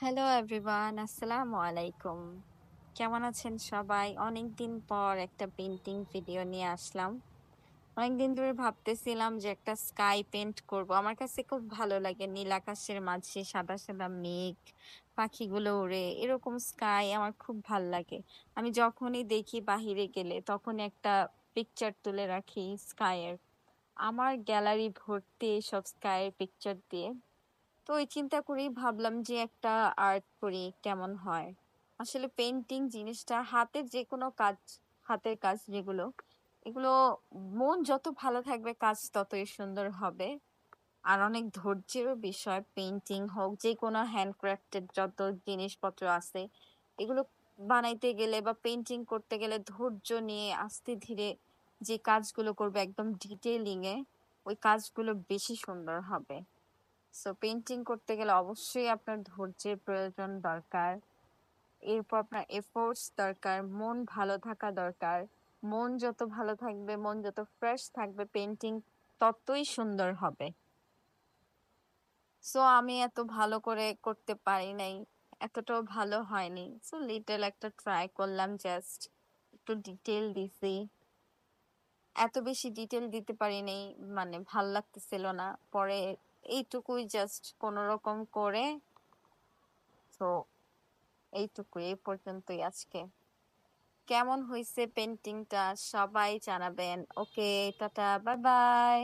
Hello everyone, আসসালামু আলাইকুম। কেমন আছেন সবাই? অনেকদিন পর একটা পেইন্টিং ভিডিও নিয়ে আসলাম। অনেকদিন ধরে ভাবতেছিলাম যে একটা স্কাই পেইন্ট করব। আমার কাছে খুব ভালো লাগে নীল আকাশের মাঝে সাদা সাদা মেঘ, পাখিগুলো উড়ে, এরকম স্কাই আমার খুব ভাল লাগে। আমি যখনই দেখি বাহিরে গেলে তখনই একটা পিকচার তুলে রাখি স্কাইয়ের। আমার গ্যালারি ভর্তি এইসব স্কাইয়ের পিকচার দিয়ে। তো ওই চিন্তা করেই ভাবলাম যে একটা আর্ট করি কেমন হয়। আসলে পেইন্টিং জিনিসটা হাতের যে কোনো কাজ, হাতের কাজ যেগুলো, এগুলো মন যত ভালো থাকবে কাজ ততই সুন্দর হবে। আর অনেক ধৈর্যেরও বিষয়, পেইন্টিং হোক যে কোনো হ্যান্ডক্রাফটেড যত জিনিসপত্র আছে, এগুলো বানাইতে গেলে বা পেইন্টিং করতে গেলে ধৈর্য নিয়ে আস্তে ধীরে যে কাজগুলো করবে একদম ডিটেইলিং এ, ওই কাজগুলো বেশি সুন্দর হবে। সো পেইন্টিং করতে গেলে অবশ্যই আপনার ধৈর্যের প্রয়োজন দরকার। এরপর আপনার এফোর্টস দরকার, মন ভালো থাকা দরকার। মন যত ভালো থাকবে, মন যত ফ্রেশ থাকবে, পেইন্টিং ততই সুন্দর হবে। সো আমি এত ভালো করে করতে পারি নাই, এতটাও ভালো হয়নি। সো লিটল একটা ট্রাই করলাম, জাস্ট একটু ডিটেল দিছি। এত বেশি ডিটেল দিতে পারি নাই, মানে ভাল লাগতেছিল না। পরে এইটুকুই জাস্ট কোনো রকম করে। তো এইটুকুই, এই পর্যন্তই আজকে। কেমন হয়েছে পেন্টিংটা সবাই জানাবেন। ওকে, টাটা, বাই বাই।